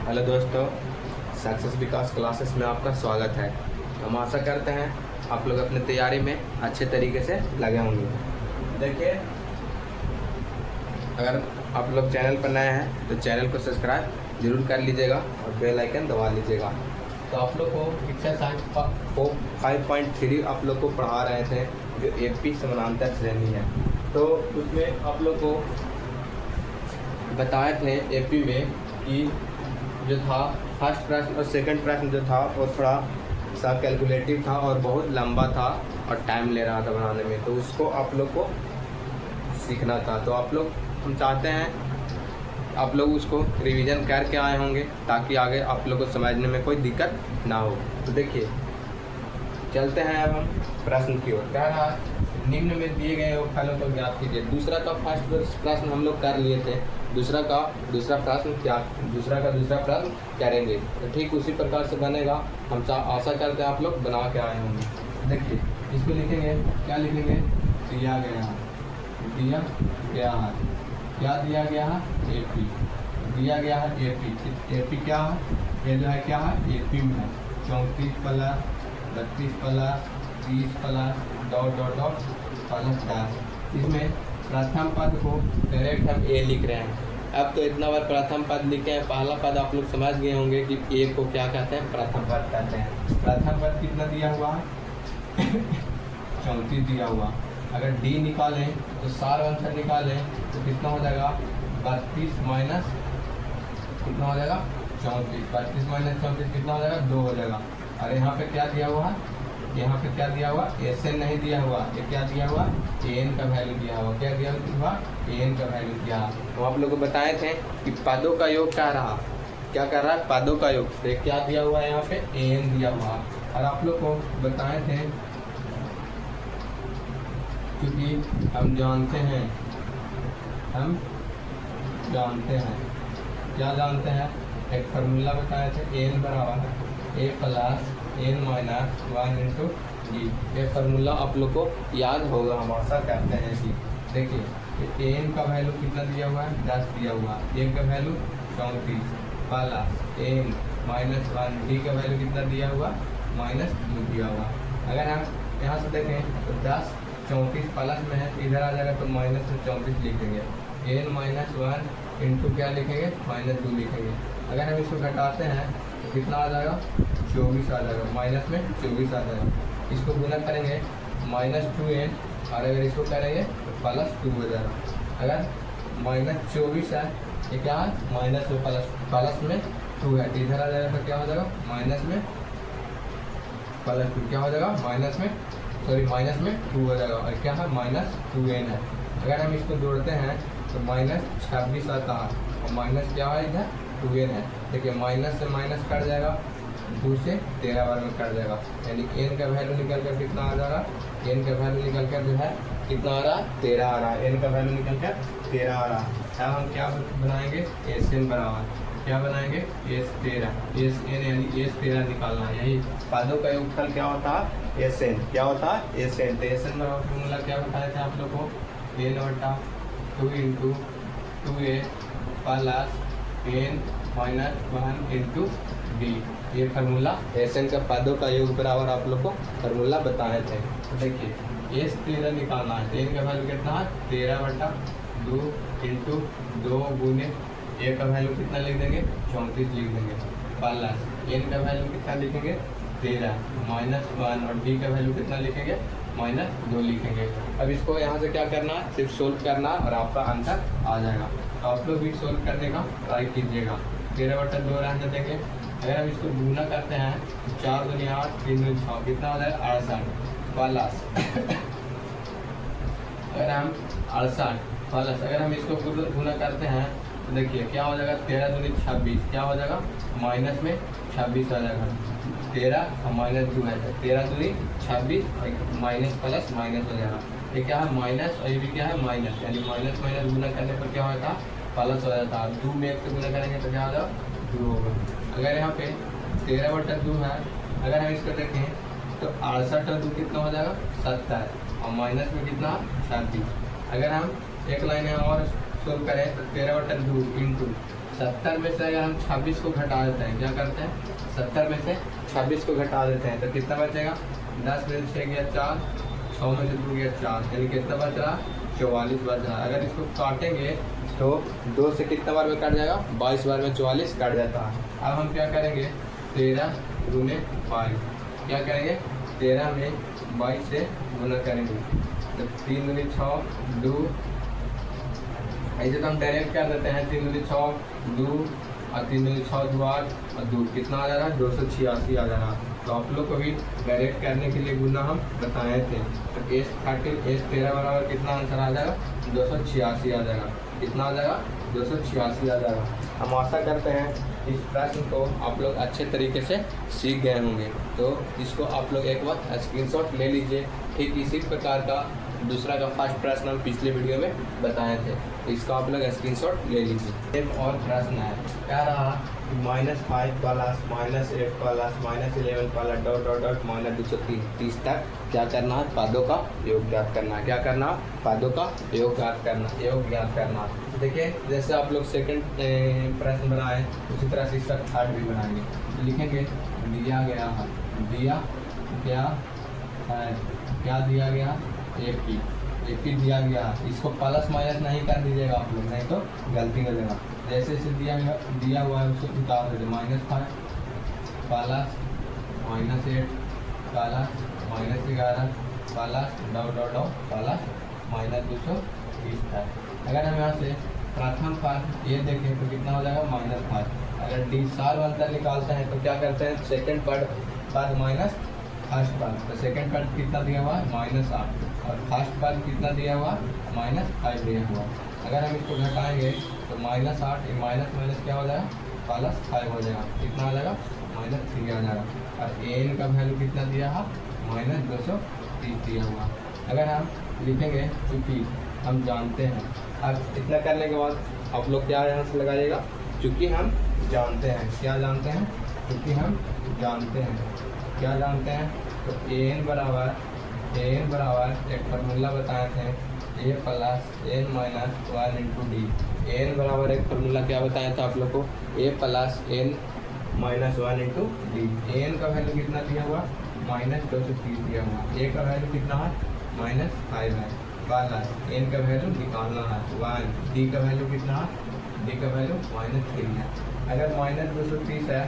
Hello दोस्तों, success विकास classes में आपका स्वागत है। हम आशा करते हैं आप लोग अपनी तैयारी में अच्छे तरीके से लगे होंगे। देखिए, अगर आप लोग चैनल पर नए हैं तो चैनल को सब्सक्राइब जरूर कर लीजिएगा और बेल आइकन दबा लीजिएगा। तो आप लोग को एक्सरसाइज 5.3 आप लोग को पढ़ा रहे थे, जो एपी समानांतर श्रेणी है। तो उसमें आप लोग को बताए थे एपी में कि जो था फर्स्ट प्रश्न और सेकंड प्रश्न जो था वो थोड़ा सा कैलकुलेटिव था और बहुत लंबा था और टाइम ले रहा था बनाने में, तो उसको आप लोग को सीखना था। तो आप लोग, हम चाहते हैं आप लोग उसको रिवीजन करके आए होंगे ताकि आगे आप लोग को समझने में कोई दिक्कत ना हो। तो देखिए, चलते हैं अब हम प्रश्न की ओर। कह रहा निम्न में दिए गए योगफलों को ज्ञात कीजिए। दूसरा का फर्स्ट प्रश्न हम लोग कर लिए थे, दूसरा प्रश्न करेंगे। तो ठीक उसी प्रकार से बनेगा। हम आशा करते हैं आप लोग बना के आए होंगे। देखिए, इसको लिखेंगे, क्या लिखेंगे? दिया गया है, क्या दिया गया है? एपी दिया गया है। एपी क्या है? ये जो है क्या है? एपी में है 34 प्लस 32 प्लस 30 प्लस ... प्लस 10। इसमें प्रथम पद को डायरेक्ट हम ए लिख रहे हैं। अब तो इतना बार प्रथम पद लिखे हैं, पहला पद आप लोग समझ गए होंगे कि ए को क्या कहते हैं? प्रथम पद कहते हैं। प्रथम पद कितना दिया हुआ है? 34 दिया हुआ। अगर डी निकालें तो सार अंतर निकालें तो कितना हो जाएगा? 32 माइनस कितना हो जाएगा? 34। 32 माइनस 34 कितना हो जाएगा? 2 हो जाएगा। और यहाँ पे क्या दिया हुआ है? यहाँ पे क्या दिया हुआ? एस एन नहीं दिया हुआ, ये क्या दिया हुआ? ए एन का वैल्यू दिया हुआ। क्या दिया हुआ? ए एन का वैल्यू दिया। तो आप लोग को बताए थे कि पदों का योग क्या रहा, क्या कर रहा है? पदों का योग। तो क्या दिया हुआ है? यहाँ पे ए एन दिया हुआ। और आप लोग को बताए थे, क्योंकि हम जानते हैं क्या जानते हैं? एक फार्मूला बताए थे, एन बराबर है A plus N minus 1 into D. ये फार्मूला आप लोग को याद होगा, हम आशा करते हैं कि देखिए एन का वैल्यू कितना दिया हुआ है? 10 दिया हुआ। ए का value 34 plus N minus 1, D का वैल्यू कितना दिया हुआ? -2 दिया हुआ। अगर हम यहाँ से देखें तो 10 34 प्लस में है, इधर आ जाएगा तो माइनस में 34 लिखेंगे। एन माइनस 1 इंटू क्या लिखेंगे? -2 लिखेंगे। अगर हम इसको घटाते हैं तो कितना आ जाएगा? 24 आ जाएगा। माइनस में 24 आ जाएगा। इसको गुना करेंगे -2n, और अगर इसको करेंगे तो +2 हो जाएगा। अगर -24 है, ये क्या है? माइनस में प्लस में 2 है, इधर आ जाएगा तो क्या हो जाएगा? माइनस में +2 क्या हो जाएगा? माइनस में 2 हो जाएगा। और क्या है? -2n है। अगर हम इसको जोड़ते हैं तो -26 आता है, और माइनस क्या है? इधर 2n है। देखिए, माइनस से माइनस कट जाएगा, 2 से 13 बार में कट जाएगा, यानी एन का वैल्यू निकल कर कितना आ जाएगा? एन का वैल्यू निकल कर जो है कितना आ रहा है? 13 आ रहा है। एन का वैल्यू निकल कर 13 आ रहा है। अब हम क्या बनाएंगे? एस एन बराबर क्या बनाएंगे? एस 13 एस एन, यानी एस 13 निकालना है। यही पदों का योगफल क्या होता है? S N. क्या होता है? S N. तो एस एन बराबर फॉर्मूला क्या बताए थे आप लोग को? एन बटा 2 into 2a plus N minus 1 into D. ये फार्मूला एस एन का पदों का योग बराबर आप लोग को फार्मूला बताए थे। तो देखिए, एस 13 निकालना है। एन का वैल्यू कितना है? 13/2 इंटू 2 गुने ए का वैल्यू कितना लिख देंगे? 34 लिख देंगे, प्लस एन का वैल्यू कितना लिखेंगे? 13 -1, और डी का वैल्यू कितना लिखेंगे? -2 लिखेंगे। अब इसको यहाँ से क्या करना है? सिर्फ सोल्व करना और आपका आंसर आ जाएगा। तो आप लोग भी सोल्व करने का ट्राई कीजिएगा। 13/2 रहने देंगे। अगर हम इसको गुना करते हैं तो 4 दूनी 8, 3 दूनी 6, कितना हो जाएगा? 68 प्लस अगर हम 68 प्लस अगर हम इसको गुना करते हैं तो देखिए क्या हो जाएगा? 13 दूनी 26, क्या हो जाएगा? माइनस में 26 आ जाएगा। 13 और -2 है, 13 दूनी 26, माइनस प्लस माइनस हो जाएगा। ये क्या है? माइनस, और ये भी क्या है? माइनस, यानी माइनस गुना करने पर क्या होता है? प्लस हो जाता है। 2 में 1 से गुना करेंगे तो क्या हो जाएगा? 2 होगा। अगर यहाँ पे 13/2 है, अगर हम इसको देखें तो 68/2 कितना हो जाएगा? 70, और माइनस में कितना? 36। अगर हम एक लाइन और सोल्व करें तो 13/2 इंटू 70 में से अगर हम 26 को घटा देते हैं, क्या करते हैं 70 में से 26 को घटा देते हैं तो कितना बचेगा, 10 में से 6 गया 4, 6 में से 2 गया 4, यानी कितना बच रहा 44 बच रहा। अगर इसको काटेंगे तो 2 से कितना बार में कट जाएगा, 22 बार में 44 कट जाता है। अब हम क्या करेंगे 13 गुने 5, क्या करेंगे 13 में 22 से गुना करेंगे तो 3 दूनी 6 2, ऐसे तो हम डायरेक्ट कर देते हैं 3 दूनी 6 2 और 3 दूनी 6 2 8 और 2 कितना आ जा रहा है 286 आ जा रहा। तो आप लोग को भी डायरेक्ट करने के लिए गुना हम बताए थे। तो S13 बराबर कितना आंसर आ जाएगा 286 आ जाएगा। कितना आ जाएगा 286 आ जाएगा। हम आशा करते हैं इस प्रश्न को आप लोग अच्छे तरीके से सीख गए होंगे। तो इसको आप लोग एक बार स्क्रीनशॉट ले लीजिए। ठीक इसी प्रकार का दूसरा का फर्स्ट प्रश्न हम पिछले वीडियो में बताए थे, इसका आप लोग स्क्रीनशॉट ले लीजिए। एक और प्रश्न है, क्या रहा -5 plus -8 plus -11 plus dot dot dot -230 तक क्या करना है, पादों का योग ज्ञात करना है। क्या करना है, पादों का योग ज्ञात करना। देखिए जैसे आप लोग सेकंड प्रश्न बनाए उसी तरह से इसका थर्ड भी बनाएंगे। लिखेंगे दिया गया है, दिया क्या है, क्या दिया गया AP दिया गया। इसको प्लस माइनस नहीं कर दीजिएगा आप लोग, नहीं तो गलती हो जाएगा। जैसे जैसे दिया हुआ है उसको उतार दीजिए, -5 plus -8 plus -11 plus dot dot dot plus -230 था। अगर हम यहाँ से प्रथम पद ये देखें तो कितना हो जाएगा -5। अगर डी सार अंतर निकालते हैं तो क्या करते हैं, सेकंड पद माइनस फर्स्ट पद। तो सेकंड पद कितना दिया हुआ है -8 और फर्स्ट पद कितना दिया हुआ -5 दिया हुआ। अगर हम इसको घटाएंगे तो -8 माइनस माइनस क्या हो जाएगा +5 हो जाएगा। कितना हो जाएगा -3 आ जाएगा। और एन का वैल्यू कितना दिया है -230 दिया हुआ। अगर हम लिखेंगे क्योंकि हम जानते हैं, अब इतना करने के बाद आप लोग क्या यहाँ से लगाइएगा, क्योंकि हम जानते हैं। क्या जानते हैं, क्योंकि हम जानते हैं। क्या जानते हैं, तो एन बराबर एक फार्मूला बताए थे A plus n minus 1 into D. N बराबर एक फार्मूला क्या बताया था आप लोग को, A plus n minus 1 into D. N का वैल्यू कितना दिया हुआ -230 दिया हुआ। A का वैल्यू कितना है -5 है, प्लस n का वैल्यू निकालना है 1, डी का वैल्यू कितना है, डी का वैल्यू -3 है। अगर -230 है,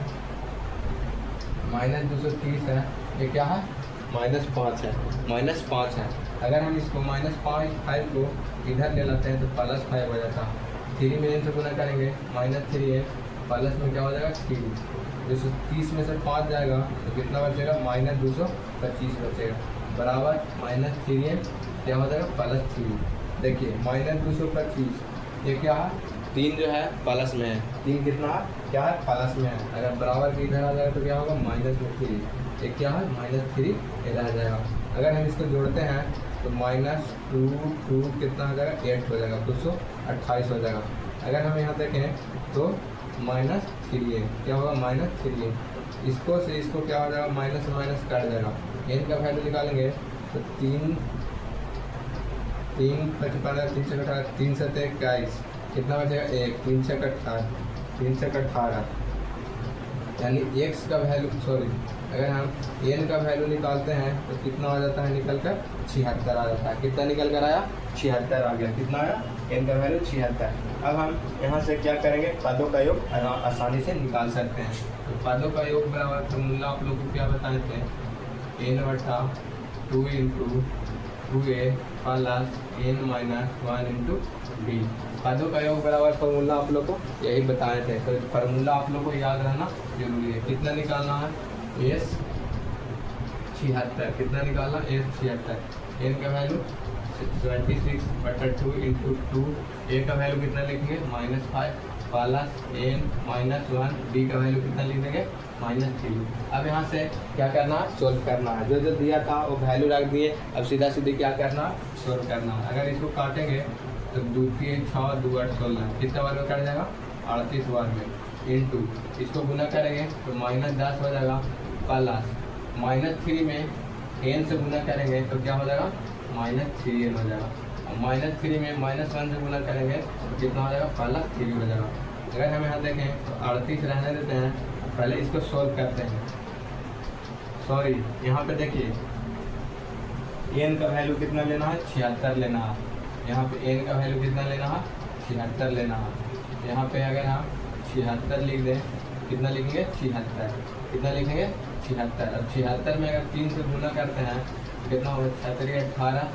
-230 है, ये क्या है -5 है, -5 है। अगर हम इसको -5 को इधर ले लाते हैं तो +5 हो जाता है। 3 में से गुना करेंगे -3 प्लस में क्या हो जाएगा 3। 230 में से 5 जाएगा तो कितना बचेगा -225 बचेगा, बराबर -3 क्या हो जाएगा +3। देखिए -225 ये क्या है, 3 जो है प्लस में है, 3 कितना है क्या है प्लस में है। अगर बराबर के इधर आ जाएगा तो क्या होगा -3, ये क्या है -3 इधर आ जाएगा। अगर हम इसको जोड़ते हैं तो -2 कितना हो जाएगा 8 हो जाएगा, 228 हो जाएगा। अगर हम यहाँ देखें तो -3 क्या होगा -3, इसको से इसको क्या हो जाएगा माइनस माइनस कट जाएगा। एन का वैल्यू निकालेंगे तो 3 3 से कटा 3 से 21 कितना बचेगा 1, 3 से कट 18 यानी x का वैल्यू अगर हम n का वैल्यू निकालते हैं तो कितना आ जाता है, निकल कर 76 आ जाता है। कितना निकल कर आया 76 आ गया। कितना आया n का वैल्यू 76। अब हम यहाँ से क्या करेंगे, पदों का योग आसानी से निकाल सकते हैं। तो पदों का योग बराबर फॉर्मूला आप लोग को क्या बताए थे, n/2 into 2a plus n minus 1 into D. पदों का योग बराबर फॉर्मूला आप लोग को यही बताए थे। तो फार्मूला आप लोग को याद रहना जरूरी है। कितना निकालना है S 76, कितना निकालना S 76। n का वैल्यू 76/2 इंटू 2, a का वैल्यू कितना लिखेंगे -5 प्लस n माइनस 1, डी का वैल्यू कितना लिख देंगे -3। अब यहाँ से क्या करना है, सोल्व करना है। जो जो दिया था वो वैल्यू रख दिए, अब सीधा सीधे क्या करना है, सोल्व करना है। अगर इसको काटेंगे तो 2 3 6 2 8 16 कितना बार में कट जाएगा 38 बार में, इंटू इसको गुना करेंगे तो -10 हो जाएगा, प्लस -3 में n से गुना करेंगे तो क्या हो जाएगा -3n हो जाएगा। -3 में -1 से गुना करेंगे तो कितना हो जाएगा +3 हो जाएगा। अगर हम यहाँ देखें तो 38 रहने देते हैं, पहले इसको सोल्व करते हैं। सॉरी, यहाँ पे देखिए n का वैल्यू कितना लेना है, 76 लेना है। यहाँ पे n का वैल्यू कितना लेना है, 76 लेना है। यहाँ पे अगर हम 76 लिख दें, कितना लिखेंगे, 76, कितना लिखेंगे, 76। अब 76 में अगर 3 से गुना करते हैं तो कितना होगा, 7 18,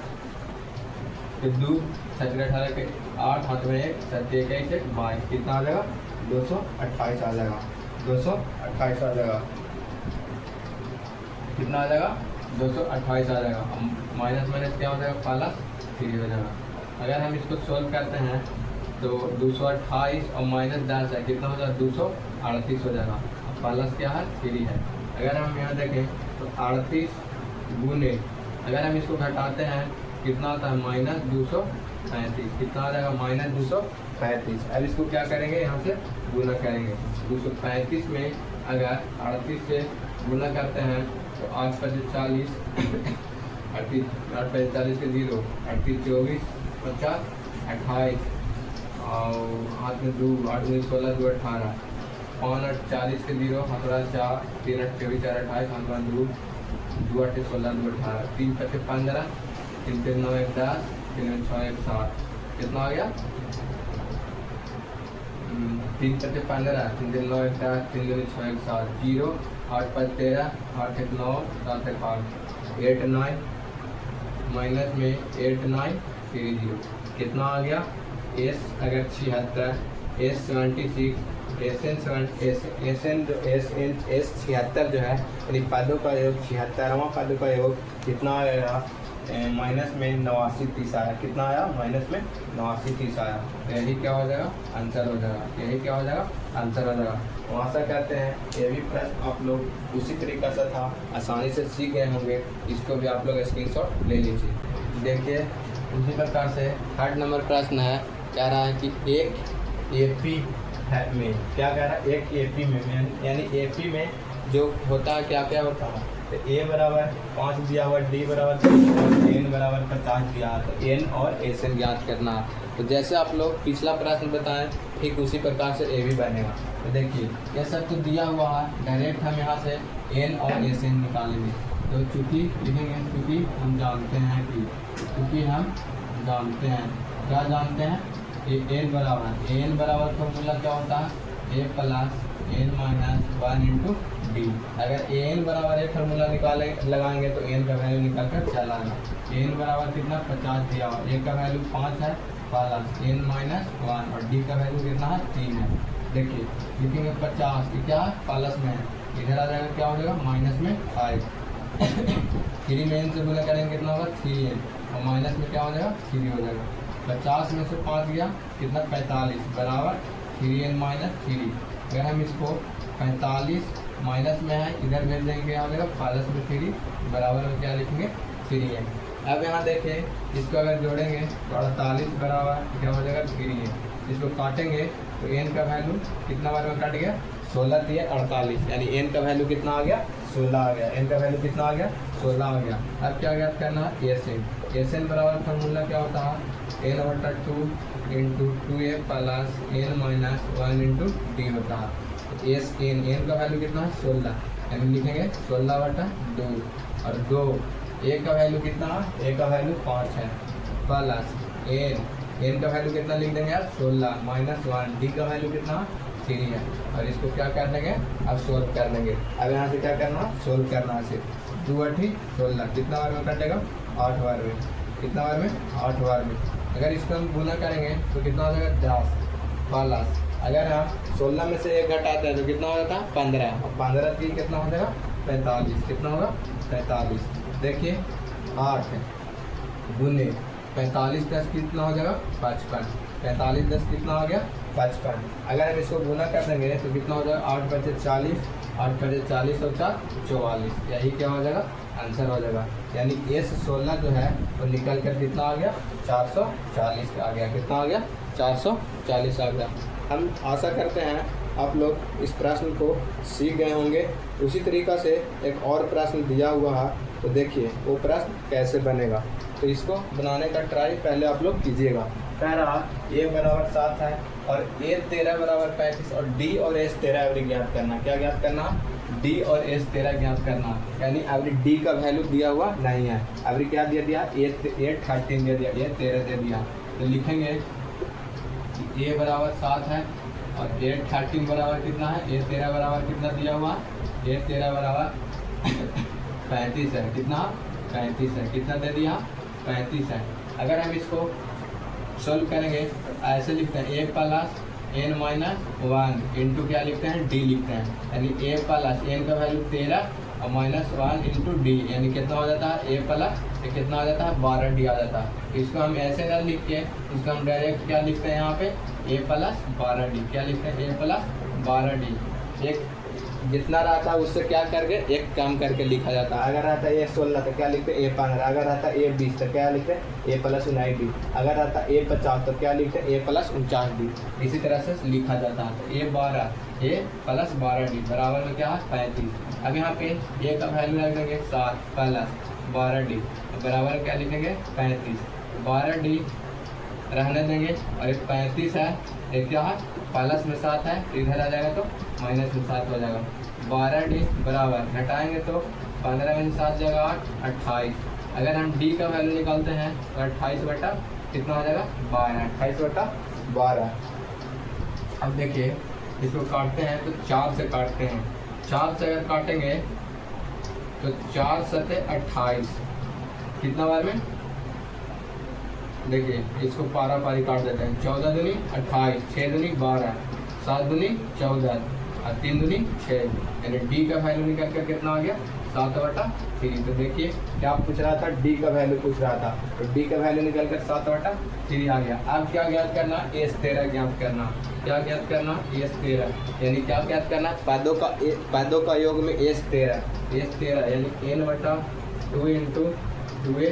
फिर 2 7 18 के 8 हाथ में 1 7 21 1 22, कितना आ जाएगा, 228 आ जाएगा, 228 आ जाएगा, कितना आ जाएगा, 228 आ जाएगा। माइनस माइनस क्या हो जाएगा, प्लस 3 हो जाएगा। अगर हम इसको सोल्व करते हैं तो 228 और माइनस 10 है, कितना हो जाएगा, 238 हो जाएगा। प्लस क्या है, 3 है। अगर हम यहाँ देखें तो 38 गुने, अगर हम इसको घटाते हैं कितना आता है, माइनस 235, कितना आ जाएगा, माइनस 235। अब इसको क्या करेंगे, यहाँ से गुना करेंगे। 235 में अगर 38 से गुना करते हैं तो 8 5 40, 38 8 5 40 के 0, 38 24 50 28 और हाथ में 2 8 में 16 2 18, 5 8 40 के 0, हाथ 4 3 8 24 4 28, हाथ 2 2 8 16 2 18, 3 5 15, 3 3 9 1 10, 3 6 1 7, कितना आ गया, 3 5 15, 3 3 9 1 10, 3 2 6 1 7, 0 8 5 13, 8 1 9 7 1 8, 8 9 माइनस में 8 9 3 0, कितना आ गया, एस अगर 76, एस 76, एस एन एस 76 जो है, यानी पदों का योग 76वां पदों का योग कितना आएगा, माइनस में 89 30 आया, कितना आया, माइनस में 89 30 आया। तो यही क्या हो जाएगा, आंसर हो जाएगा, यही क्या हो जाएगा, आंसर हो जाएगा। तो आशा करते हैं ये भी प्रश्न आप लोग उसी तरीक़ा से था, आसानी से सीख गए होंगे। इसको भी आप लोग स्क्रीनशॉट ले लीजिए। देखिए उसी प्रकार से 3rd नंबर प्रश्न है, कह रहा है कि एक एपी में, क्या कह रहा है, एक एपी में, यानी एपी में जो होता है क्या क्या होता है, तो ए बराबर 5 दिया हुआ, डी बराबर 30 और एन बराबर 50 दिया, तो एन और एस एन ज्ञात करना है। तो जैसे आप लोग पिछला प्रश्न बताएं ठीक उसी प्रकार से ए भी बनेगा। तो देखिए यह सब तो दिया हुआ है, डायरेक्ट हम यहाँ से एन और एस एन निकालेंगे। तो चूँकि लिखेंगे, चूँकि हम जानते हैं कि, चूँकि हम जानते हैं, क्या जानते हैं, एन बराबर फॉर्मूला क्या होता है, A plus N minus 1 into D. अगर एन बराबर ए फार्मूला लगाएंगे तो एन का वैल्यू निकल कर चला आएगा। एन बराबर कितना, 50 दिया हुआ, ए का वैल्यू 5 है, प्लस एन माइनस 1 और डी का वैल्यू कितना है, 3 है। देखिए लिखेंगे 50 की क्या प्लस में है, इधर आ जाएगा क्या हो जाएगा, माइनस में 5। 3 में एन से गुना करेंगे कितना होगा, 3n, और माइनस में क्या हो जाएगा, 3 हो जाएगा। 50 में से 5 गया, कितना 45 बराबर 3n माइनस 3। अगर हम इसको 45 माइनस में है, इधर भेज देंगे, क्या हो जाएगा, प्लस में 3 बराबर में क्या लिखेंगे, 3n। अब यहाँ देखें इसको अगर जोड़ेंगे तो 48 बराबर क्या हो जाएगा, 3n। इसको काटेंगे तो n का वैल्यू कितना बार में कट गया, 16 3 48, यानी n का वैल्यू कितना आ गया, 16 आ गया। n का वैल्यू कितना आ गया, 16 आ गया। अब क्या ज्ञात करना है, एस एन बराबर फार्मूला क्या होता है, n/2 into 2a plus n minus 1 into D होता है। तो एस एन का वैल्यू कितना है, 16, यानी लिखेंगे 16/2 और 2, ए का वैल्यू कितना है, ए का वैल्यू 5 है, प्लस एन का वैल्यू कितना लिख देंगे आप, 16 माइनस 1, डी का वैल्यू कितना 3 है। और इसको क्या कर देंगे, अब सोल्व कर लेंगे। अब यहाँ से क्या करना, सोल्व करना है, सिर्फ 2 8 16, कितना बार में कटेगा, 8 बार में, कितना बार में, 8 बार में। अगर इसको हम गुना करेंगे तो कितना हो जाएगा, 10 प्लस, अगर हम 16 में से 1 घटाते हैं तो कितना हो जाता है, 15, और 15 3 कितना हो जाएगा, 45, कितना होगा, 45। देखिए 8 गुने 45 10 कितना हो जाएगा, 55, 45 10 कितना हो गया, 55। अगर हम इसको गुना कर देंगे तो कितना हो जाएगा, 8 बचे 40, 8 बचे 40 और 4 44, यही क्या हो जाएगा, आंसर हो जाएगा। यानी एस 16 जो है वो निकल कर कितना आ गया, 440 आ गया, कितना आ गया, 440 आ गया। हम आशा करते हैं आप लोग इस प्रश्न को सीख गए होंगे। उसी तरीक़ा से एक और प्रश्न दिया हुआ है, तो देखिए वो प्रश्न कैसे बनेगा। तो इसको बनाने का ट्राई पहले आप लोग कीजिएगा। कह रहा ए बराबर 7 है और ए 13 बराबर 35 और डी और एस 13 एवरेज ज्ञात करना। क्या ज्ञात करना? डी और एस 13 ज्ञात करना। यानी एवरेज डी का वैल्यू दिया हुआ नहीं है, एवरेज क्या दे दिया? ए 13 दे दिया, ए 13 दे दिया। तो लिखेंगे ए बराबर 7 है और ए 13 बराबर कितना है? ए 13 बराबर कितना दिया हुआ? ए 13 बराबर 35 है। कितना? 35 है। कितना दे दिया? 35 है। अगर हम इसको सोल्व करेंगे ऐसे लिखते हैं ए प्लस एन माइनस 1 इंटू क्या लिखते हैं? डी लिखते हैं। यानी ए प्लस एन का वैल्यू 13 और माइनस 1 इंटू डी, यानी कितना हो जाता है? ए प्लस कितना हो जाता है? 12 डी आ जाता है। इसको हम ऐसे ना लिख के इसको हम डायरेक्ट क्या लिखते हैं यहाँ पे? ए प्लस 12 डी। क्या लिखते हैं? ए प्लस 12 डी। एक जितना रहता है उससे क्या करके एक काम करके लिखा जाता है। अगर रहता है ए 16 तो क्या लिखते हैं? ए 15। अगर रहता है ए 20 तो क्या लिखते हैं? ए प्लस 19 डी। अगर रहता है ए 50 तो क्या लिखते हैं? ए प्लस 49 डी। इसी तरह से लिखा जाता है। तो ए 12 ए प्लस 12 डी बराबर में क्या है? 35। अब यहाँ पे ए का वैल्यू रख देंगे 7 प्लस 12 डी बराबर क्या लिखेंगे? 35। 12 डी रहने देंगे और एक 35 है, एक क्या है? प्लस में 7 है, इधर आ जाएगा तो माइनस में 7 हो जाएगा। 12 डी बराबर घटाएंगे तो 15 में 7 जाएगा 8, 28। अगर हम डी का वैल्यू निकालते हैं तो 28 बटा कितना हो जाएगा? 12। 28 बटा 12। अब देखिए इसको काटते हैं तो 4 से काटते हैं। 4 से अगर काटेंगे तो 4 सते 28 कितना बार में? देखिए इसको पारा पारी काट देते हैं। 14 दूनी 28, 6 दूनी 12, 7 दूनी 14 और 3 दूनी 6, यानी डी का वैल्यू निकल कर कितना आ गया? 7/3। तो देखिए क्या पूछ रहा था? डी का वैल्यू पूछ रहा था, तो डी का वैल्यू निकल कर 7/3 आ गया। अब क्या ज्ञात करना? एस 13 ज्ञात करना। क्या ज्ञात करना? एस 13 यानी क्या ज्ञात करना? पदों का योग में एस 13 यानी n/2 into 2a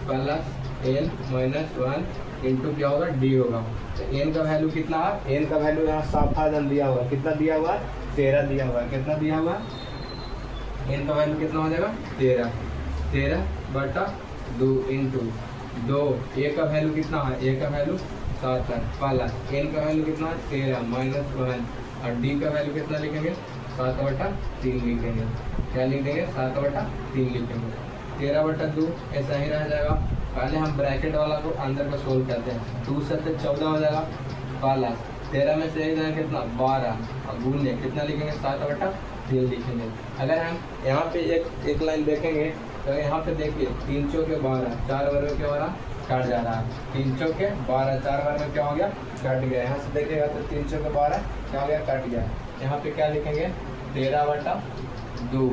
plus N minus 1 into क्या होगा? डी होगा। तो एन का वैल्यू कितना है? एन का वैल्यू यहाँ साफ दिया हुआ। कितना दिया हुआ? 13 दिया हुआ। कितना दिया हुआ? एन का वैल्यू कितना हो जाएगा? 13/2 इंटू 2। ए का वैल्यू कितना है? ए का वैल्यू 7 है प्लस एन का वैल्यू कितना है? 13 माइनस 1 और डी का वैल्यू कितना लिखेंगे? 7/3 लिखेंगे। क्या लिख देंगे? 7/3 लिखेंगे। 13/2 ऐसा ही रह जाएगा। पहले हम ब्रैकेट वाला को अंदर को सोल्व करते हैं। 2 से 14 हो जाएगा प्लस 13 में से एक जाएगा कितना? 12 और गुने कितना लिखेंगे? 7/3 लिखेंगे। अगर हम यहाँ पे एक लाइन देखेंगे तो यहाँ पे देखिए 3 चौके 12, 4 बार में क्या हो रहा? कट जा रहा है। 3 चौके 12, 4 बार में क्या हो गया? कट गया। यहाँ से देखिएगा तो 3 चौके 12 क्या हो गया? कट गया। यहाँ पे क्या लिखेंगे? 13/2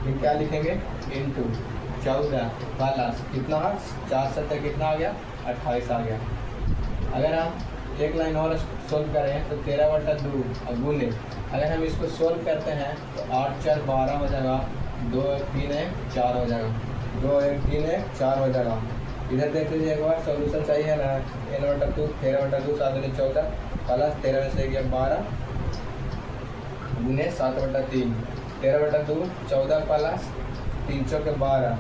फिर क्या लिखेंगे? इंटू 14 प्लस कितना? 4 से कितना आ गया? 28 आ गया। अगर हम एक लाइन और सोल्व करें तो 13/2 और गुने अगर हम इसको सोल्व करते हैं तो 8 4 12 हो जाएगा। 2 1 3 1 4 हो जाएगा। 2 1 3 1 4 हो जाएगा। इधर देख लीजिए एक बार सोल्यूशन सही है ना? n/2 13/2 7 दूनी 14 प्लस 13 में से गया 12 गुने 7/3। 13/2 14 प्लस 3 चौके 12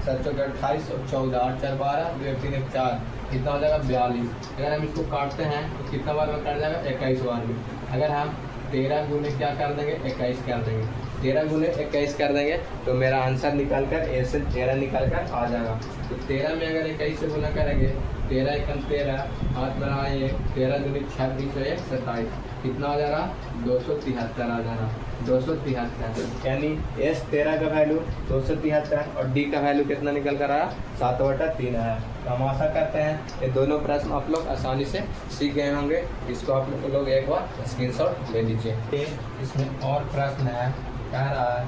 7 चौके 28 और 14 8 4 12 2 1 3 1 4 कितना हो जाएगा? 42। अगर हम इसको काटते हैं तो कितना बार में कट जाएगा? 21 बार में। अगर हम 13 गुने क्या कर देंगे? 21 कर देंगे। 13 गुने 21 कर देंगे तो मेरा आंसर निकल कर ए से 13 निकल कर आ जाएगा। तो 13 में अगर 21 से गुना करेंगे 13 एकम 13 हाथ बढ़ा 1 13 दूनी 26 1 27 कितना आ जा रहा? 273 आ जा रहा। 273 यानी एस 13 का वैल्यू 273 और डी का वैल्यू कितना निकल कर आया? 7/3 है। तो हम आशा करते हैं ये दोनों प्रश्न आप लोग आसानी से सीख गए होंगे। इसको आप लोग एक बार स्क्रीनशॉट ले लीजिए। इसमें और प्रश्न है, कह रहा है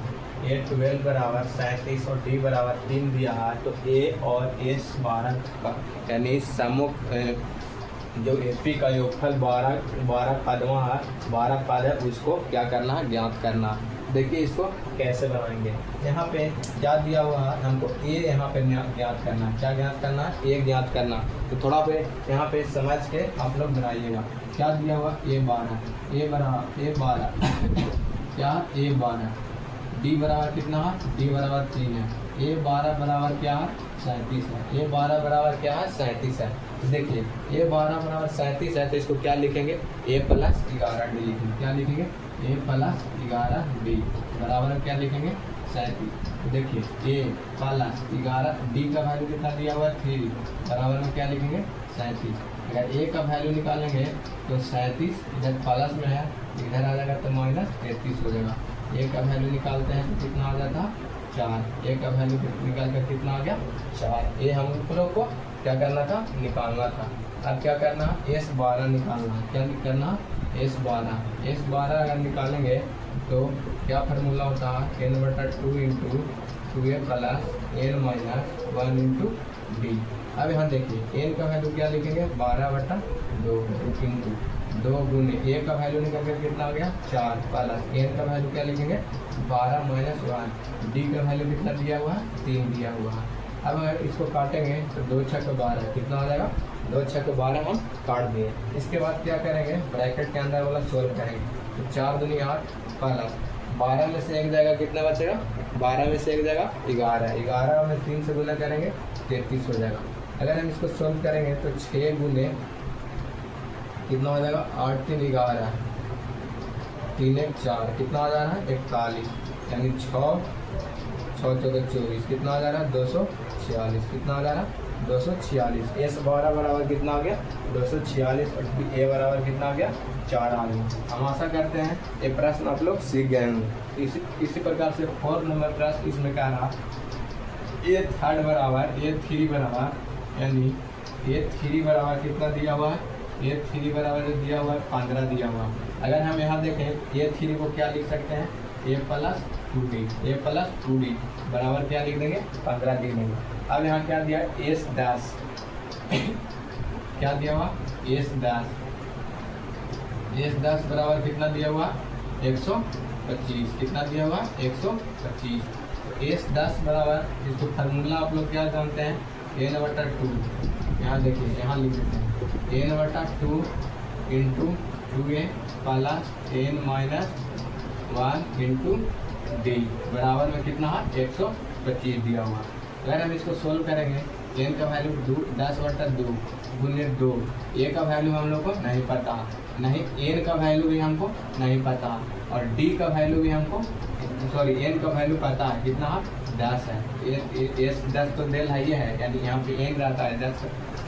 ए 12 बराबर 37 और डी बराबर 3 दिया है। तो ए और एस 12 का यानी सम्मुख जो एपी का योगफल 12 पदवा है, 12 पद है, उसको क्या करना है? ज्ञात करना। देखिए इसको कैसे बनाएंगे। यहाँ पे क्या दिया हुआ है? हमको ए यहाँ पे ज्ञात करना। क्या ज्ञात करना है? ए ज्ञात करना। तो थोड़ा पे यहाँ पे समझ के आप लोग बनाइएगा। क्या दिया हुआ? ए 12 क्या? ए 12 डी बराबर कितना है? डी बराबर 3 है। ए 12 बराबर क्या है? 37 है। ए 12 बराबर क्या है? 37 है। तो देखिए ए 12 बराबर 37 है, तो इसको क्या लिखेंगे, ए प्लस 11 डी लिखेंगे। क्या लिखेंगे, ए प्लस 11 डी बराबर में क्या लिखेंगे 37। तो देखिए ए प्लस 11 डी का वैल्यू कितना दिया हुआ है 3 बराबर में क्या लिखेंगे 37। अगर ए का वैल्यू निकालेंगे तो 37 इधर प्लस में है, इधर आ जाएगा तो माइनस 33 हो जाएगा। ए का वैल्यू निकालते हैं तो कितना आ जाता 4, ए का वैल्यू निकाल कर कितना आ गया 4। ए हम लोग को क्या करना था, निकालना था। अब क्या करना, S12 निकालना। क्या करना, S12 अगर निकालेंगे तो क्या फार्मूला होता है, n/2 into 2a plus n minus 1 into D. अब यहाँ देखिए n का वैल्यू क्या लिखेंगे 12/2 इंटू 2 गुने ए का वैल्यू निकल कर कितना आ गया 4 प्लस n का वैल्यू क्या लिखेंगे 12 माइनस 1, डी का वैल्यू कितना दिया हुआ है 3 दिया हुआ है। अब अगर इसको काटेंगे तो 2 × 6 = 12 कितना आ जाएगा, 2 × 6 = 12 हम काट दिए। इसके बाद क्या करेंगे, ब्रैकेट के अंदर वाला सोल्व करेंगे। तो 4 दूनी 8 प्लस 12 में से एक जगह कितना बचेगा, 12 में से एक जगह 11 में 3 से गुना करेंगे 33 हो जाएगा। अगर हम इसको सोल्व करेंगे तो 6 गुने कितना हो जाएगा 8 3 11 3 1 4 कितना आ जा रहा है 41, यानी 6 6 14 24 कितना आ जा रहा है 246, कितना आ जा रहा है 246। S12 बराबर कितना आ गया 246 और ए बराबर कितना आ गया 4 आ गया। हम आशा करते हैं ये प्रश्न आप लोग सीख गए होंगे। इसी प्रकार से 4 नंबर प्रश्न इसमें कह रहा A3 बराबर A3 बराबर, यानी A3 बराबर कितना दिया हुआ है, A3 बराबर जो दिया हुआ है 15 दिया हुआ है। अगर हम यहाँ देखें A3 को क्या लिख सकते हैं, A प्लस 2D बराबर क्या लिख देंगे 15 लिख देंगे। अब यहाँ क्या दिया है S10 क्या दिया हुआ S10 बराबर कितना दिया हुआ 125, कितना दिया हुआ 125। S10 बराबर, इसको फार्मूला आप लोग क्या जानते हैं n/2, यहाँ देखिए यहाँ लिख देते हैं n/2 into 2a plus n minus 1 into D बराबर में कितना है 125 दिया हुआ। अगर हम इसको सोल्व करेंगे n का वैल्यू 10/2 गुने 2, a का वैल्यू हम लोग को नहीं पता, नहीं n का वैल्यू भी हमको नहीं पता, और d का वैल्यू भी हमको n का वैल्यू पता है कितना है 10 है। S10 तो डेल है, ये है, यानी यहाँ पे n रहता है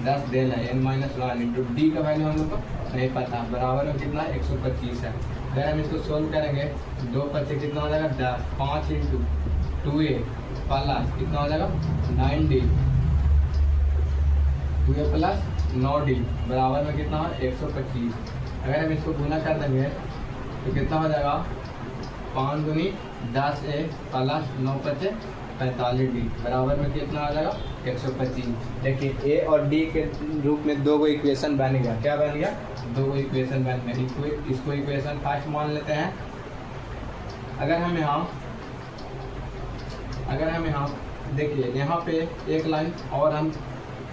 10 डेल है n माइनस 1 इंटू डी का वैल्यू हम लोग को नहीं पता, बराबर में कितना 125 है। अगर हम इसको सोल्व करेंगे 2 × कितना हो जाएगा 10, 5 इंटू 2a प्लस कितना हो जाएगा 9d, 2a प्लस 9d बराबर में कितना है 125। अगर हम इसको गुना कर देंगे तो कितना हो जाएगा 5 दूनी 10a प्लस 9 × 45d बराबर में कितना आ जाएगा 125। देखिए a और d के रूप में 2 इक्वेशन बन गया। क्या बन गया, 2 इक्वेशन बन गया। इसको इक्वेशन फर्स्ट मान लेते हैं। अगर हम यहाँ देखिए यहाँ पे एक लाइन और हम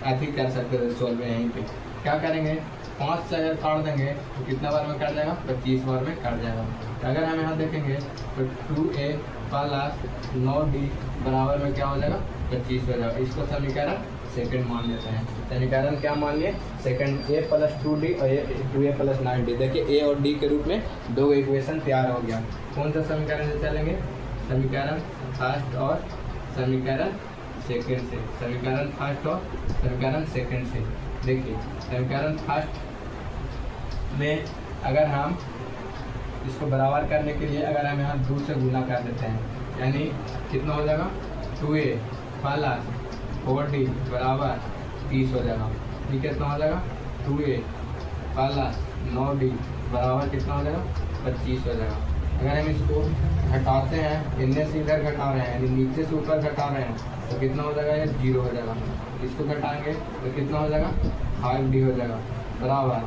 ऐसे कर सकते थे सोल्व में। यहीं पे क्या करेंगे 5 से अगर काट देंगे तो कितना बार में कट जाएगा 25 बार में कट जाएगा। अगर हम यहाँ देखेंगे तो 2a प्लस 9d बराबर में क्या हो जाएगा 25 हो जाएगा। इसको समीकरण सेकंड मान लेते हैं। समीकरण क्या मान लिए सेकंड, a प्लस 2d और 2a प्लस 9d। देखिए a और d के रूप में 2 इक्वेशन तैयार हो गया। कौन सा समीकरण से चलेंगे, समीकरण फर्स्ट और समीकरण सेकंड से, समीकरण फर्स्ट और समीकरण सेकंड से। देखिए समीकरण फर्स्ट में अगर हम इसको बराबर करने के लिए अगर हम यहाँ 2 से गुना कर देते हैं, यानी कितना हो जाएगा 2a प्लस 4d बराबर 30 हो जाएगा। ये कितना हो जाएगा 2a प्लस 9d बराबर कितना हो जाएगा 25 हो जाएगा। अगर हम इसको घटाते हैं, इनमें से इधर घटा रहे हैं यानी नीचे से ऊपर घटा रहे हैं तो कितना हो जाएगा ये 0 हो जाएगा। इसको घटाएंगे तो कितना हो जाएगा 5d हो जाएगा बराबर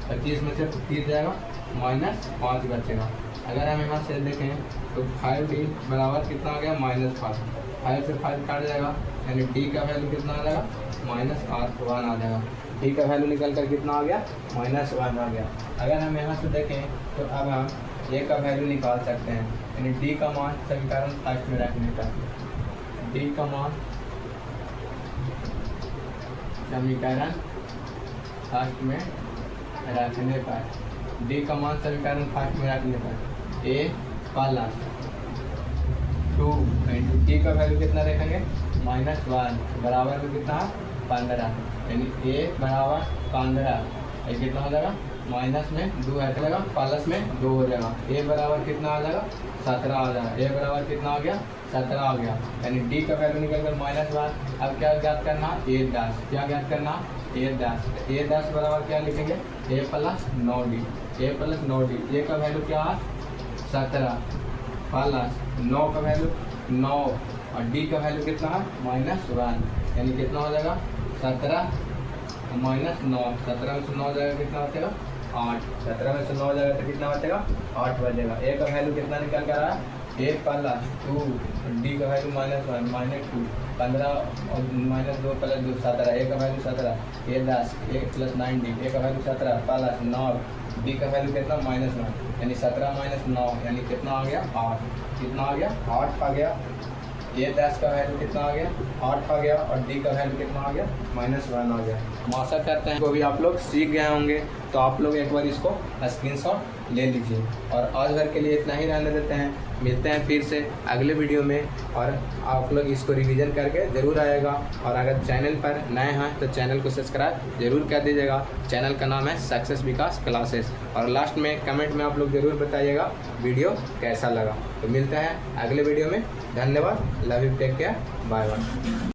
25 में से 30 जाएगा -5 बचेगा। अगर हम यहाँ से देखें तो 5d बराबर कितना आ गया -5, 5 से 5 काट जाएगा यानी d का वैल्यू कितना आ जाएगा -1 आ जाएगा। d का वैल्यू निकल कर कितना आ गया -1 आ गया। अगर हम यहाँ से देखें तो अब हम a का वैल्यू निकाल सकते हैं, यानी d का मान समीकरण फर्स्ट में रखने का, d का मान समीकरण फर्स्ट में रखने पर, डी का मान समीकरण फर्स्ट में रखने पर ए प्लस 2 इंटू टी का वैल्यू कितना रखेंगे -1 बराबर में कितना 15, यानी ए बराबर 15, ये कितना हो जाएगा माइनस में 2 है चलेगा प्लस में 2 हो जाएगा, ए बराबर कितना आ जाएगा 17 आ जाएगा, ए बराबर कितना हो गया 17 आ गया, यानी डी का वैल्यू निकल कर -1। अब क्या ज्ञात करना ए दास, क्या ज्ञात करना ए दास, ए दास बराबर क्या लिखेंगे ए प्लस 9d, ए प्लस 9d, ए का वैल्यू क्या है 17 प्लस 9 का वैल्यू 9 और डी का वैल्यू कितना है -1, यानी कितना हो जाएगा 17 -9, 17 में से 9 जाएगा कितना बचेगा 8, 17 में से 9 जाएगा तो कितना बचेगा 8 बचेगा। ए का वैल्यू कितना निकल कर रहा है ए प्लस 2, डी का वैल्यू -1 -2, 15 और -2 + 2 17, ए का वैल्यू 17, ए 10, ए प्लस 9d, ए का वैल्यू 17 प्लस 9, डी का वैल्यू कितना -9, यानी 17 - 9 यानी कितना आ गया 8, कितना आ गया 8 आ गया। ये 10 का वैल्यू कितना आ गया 8 आ गया और डी का वैल्यू कितना आ गया -1 आ गया। हम आशा करते हैं को भी आप लोग सीख गए होंगे, तो आप लोग एक बार इसको स्क्रीनशॉट ले लीजिए। और आज भर के लिए इतना ही रहने देते हैं, मिलते हैं फिर से अगले वीडियो में, और आप लोग इसको रिवीजन करके ज़रूर आएगा। और अगर चैनल पर नए हैं तो चैनल को सब्सक्राइब जरूर कर दीजिएगा। चैनल का नाम है सक्सेस विकास क्लासेस, और लास्ट में कमेंट में आप लोग ज़रूर बताइएगा वीडियो कैसा लगा। तो मिलते हैं अगले वीडियो में, धन्यवाद, love you, take care, bye bye.